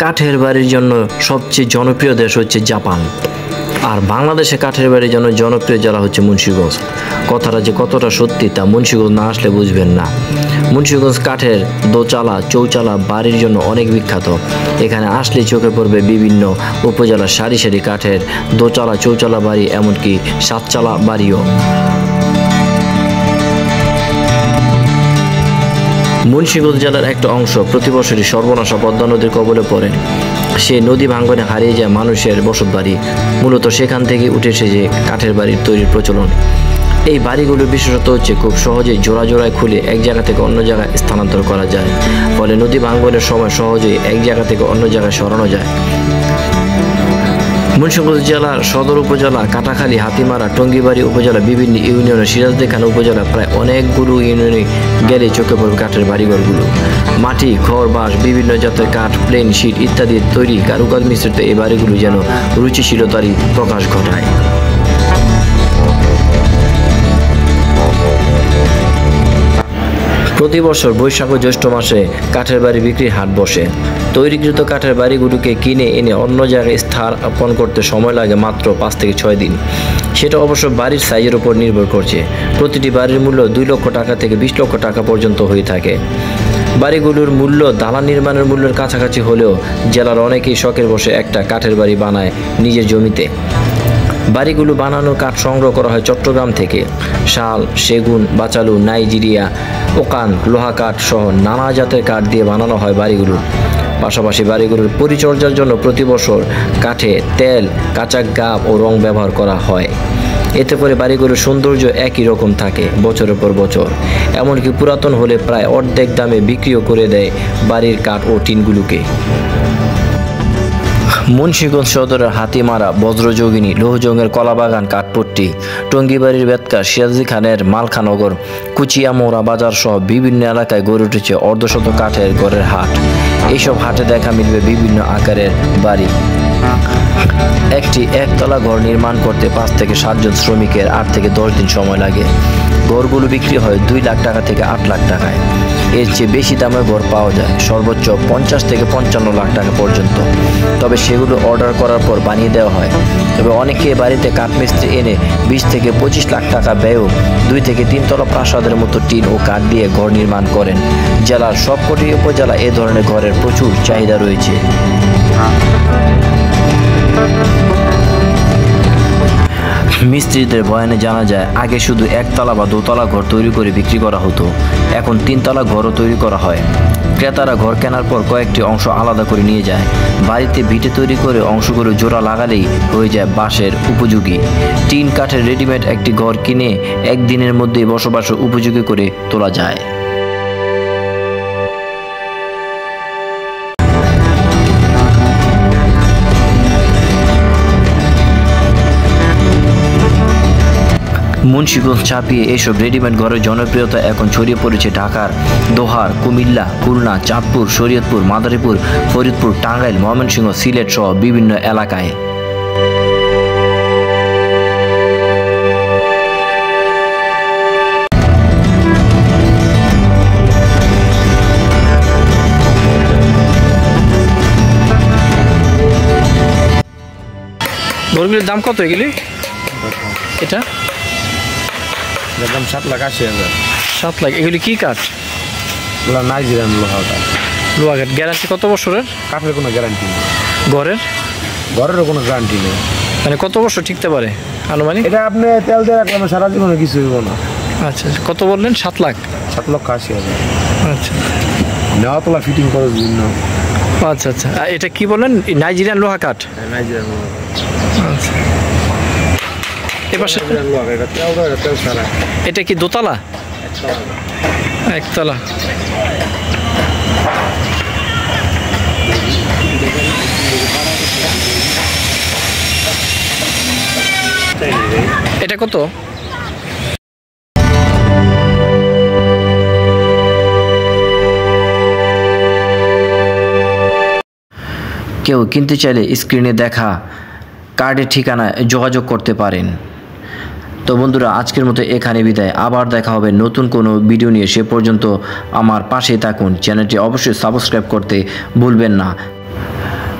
কাঠের বাড়ির জন্য সবচেয়ে জনপ্রিয় দেশ হচ্ছে জাপান, আর বাংলাদেশে কাঠের বাড়ির জন্য জনপ্রিয় জেলা হচ্ছে মুন্সিগঞ্জ। কথাটা যে কতটা সত্যি তা মুন্সিগঞ্জ না আসলে বুঝবেন না। মুন্সিগঞ্জ কাঠের দোচালা চৌচালা বাড়ির জন্য অনেক বিখ্যাত। এখানে আসলে চোখে পড়বে বিভিন্ন উপজেলার সারি সারি কাঠের দোচালা চৌচালা বাড়ি, এমনকি সাতচালা বাড়িও। মুন্সিগঞ্জ জেলার একটা অংশ প্রতি বছরই সর্বনাশা পদ্মা নদীর কবলে পড়ে। সে নদী ভাঙ্গনে হারিয়ে যায় মানুষের বসত বাড়ি। মূলত সেখান থেকে উঠে এসেছে কাঠের বাড়ির তৈরির প্রচলন। এই বাড়িগুলোর বিশেষত্ব হচ্ছে খুব সহজেই জোড়া জোড়ায় খুলে এক জায়গা থেকে অন্য জায়গায় স্থানান্তর করা যায়, ফলে নদী ভাঙ্গনের সময় সহজেই এক জায়গা থেকে অন্য জায়গায় সরানো যায়। মুন্সিগঞ্জ জেলার সদর উপজেলা কাটাখালী, হাতিমারা, টঙ্গিবাড়ি উপজেলা, বিভিন্ন ইউনিয়নে, সিরাজদিখান উপজেলা প্রায় অনেকগুলো ইউনিয়নে গেলে চোখে পড়বে কাঠের বাড়িঘরগুলো। মাটি, খড়, বাঁশ, বিভিন্ন জাতের কাঠ, প্লেন, শিট ইত্যাদি তৈরি কারুকাজ মিশ্রিত এই বাড়িগুলো যেন রুচিশীলতারই প্রকাশ ঘটায়। প্রতি বছর বৈশাখ ও জ্যৈষ্ঠ মাসে কাঠের বাড়ি বিক্রির হাট বসে। তৈরিকৃত কাঠের বাড়িগুলোকে কিনে এনে অন্য জায়গায় স্থাপন করতে সময় লাগে মাত্র 5 থেকে 6 দিন। সেটা অবশ্য বাড়ির সাইজের উপর নির্ভর করছে। প্রতিটি বাড়ির মূল্য 2 লক্ষ টাকা থেকে 20 লক্ষ টাকা পর্যন্ত হয়ে থাকে। বাড়িগুলোর মূল্য দালান নির্মাণের মূল্যের কাছাকাছি হলেও জেলার অনেকেই শখের বসে একটা কাঠের বাড়ি বানায় নিজের জমিতে। বাড়িগুলো বানানোর কাঠ সংগ্রহ করা হয় চট্টগ্রাম থেকে। শাল, সেগুন, বাচালু, নাইজেরিয়া, ওকান, লোহা কাঠ সহ নানা জাতের কাঠ দিয়ে বানানো হয় বাড়িগুলো। পাশাপাশি বাড়িগুলোর পরিচর্যার জন্য প্রতি বছর কাঠে তেল, কাঁচা গাব ও রং ব্যবহার করা হয়। এতে করে বাড়িগুলোর সৌন্দর্য একই রকম থাকে বছরের পর বছর। এমনকি পুরাতন হলে প্রায় অর্ধেক দামে বিক্রিও করে দেয় বাড়ির কাঠ ও টিনগুলোকে। মুন্সিগঞ্জ সদরের হাতিমারা, বজ্রযোগিনী, লোহজংয়ের কলাবাগান, কাঠপট্টি, টঙ্গিবাড়ির বেতকা, সিরাজদিখানের মালখানগর, কুচিয়ামোড়া বাজার সহ বিভিন্ন এলাকায় গড়ে উঠেছে অর্ধশত কাঠের ঘরের হাট। এইসব হাটে দেখা মিলবে বিভিন্ন আকারের বাড়ি। একটি একতলা ঘর নির্মাণ করতে 5 থেকে 7 জন শ্রমিকের 8 থেকে 10 দিন সময় লাগে। ঘরগুলো বিক্রি হয় 2 লাখ টাকা থেকে 8 লাখ টাকায়। এর চেয়ে বেশি দামের ঘর পাওয়া যায় সর্বোচ্চ 50 থেকে 55 লাখ টাকা পর্যন্ত। তবে সেগুলো অর্ডার করার পর বানিয়ে দেওয়া হয়। তবে অনেকে বাড়িতে কাঠমিস্ত্রি এনে 20 থেকে 25 লাখ টাকা ব্যয়েও 2 থেকে 3 তলা প্রাসাদের মতো টিন ও কাঠ দিয়ে ঘর নির্মাণ করেন। জেলার সবকটি উপজেলা এ ধরনের ঘরের প্রচুর চাহিদা রয়েছে। মিস্ত্রিদের বয়ানে জানা যায়, আগে শুধু একতলা বা দোতলা ঘর তৈরি করে বিক্রি করা হতো। এখন 3 তলা ঘরও তৈরি করা হয়। ক্রেতারা ঘর কেনার পর কয়েকটি অংশ আলাদা করে নিয়ে যায়। বাড়িতে ভিটে তৈরি করে অংশগুলো জোড়া লাগালেই হয়ে যায় বাঁশের উপযোগী। টিন কাঠের রেডিমেড একটি ঘর কিনে একদিনের মধ্যেই বসবাসের উপযোগী করে তোলা যায়। মুন্সিগঞ্জ ছাপিয়ে এইসব রেডিমেড ঘরের জনপ্রিয়তা এখন ছড়িয়ে পড়েছে ঢাকার দোহার, কুমিল্লা, খুলনা, চাঁদপুর, শরীয়তপুর, মাদারীপুর, ফরিদপুর, টাঙ্গাইল, ময়মনসিংহ, সিলেট সহ বিভিন্ন এলাকায়। ঘরগুলির দাম কত এগুলি? এটা দাম 7,80,000। 7 লাখ। এগুলি কি কাঠ? নাইজেরিয়ান লোহা কাঠ। লোহা কাঠ। গ্যারান্টি কত বছরের? কাঠের কোনো গ্যারান্টি নেই। ঘরেরও কোনো গ্যারান্টি নেই। মানে কত বছর টিকতে পারে আনুমানিক? এটা আপনি তেল দিয়ে রাখলাম সারা জীবনে কিছু হইব না। আচ্ছা, কত বললেন? 7 লাখ। 7,80,000। আচ্ছা, নেওয়া তোলা ফিটিং করার জন্য। আচ্ছা আচ্ছা। এটা কি বললেন? নাইজেরিয়ান লোহা কাঠ। নাইজেরিয়ান লোহা। আচ্ছা, এপাশে এটা কি দোতলা? একতলা। এটা কত? কেউ কিনতে চাইলে স্ক্রিনে দেখা কার্ডের ঠিকানায় যোগাযোগ করতে পারেন। তো বন্ধুরা, আজকের মতো এখানে বিদায়। আবার দেখা হবে নতুন কোনো ভিডিও নিয়ে। সে পর্যন্ত আমার পাশেই থাকুন। চ্যানেলটি অবশ্যই সাবস্ক্রাইব করতে ভুলবেন না।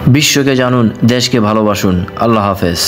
বিশ্বকে জানুন, দেশকে ভালোবাসুন। আল্লাহ হাফেজ।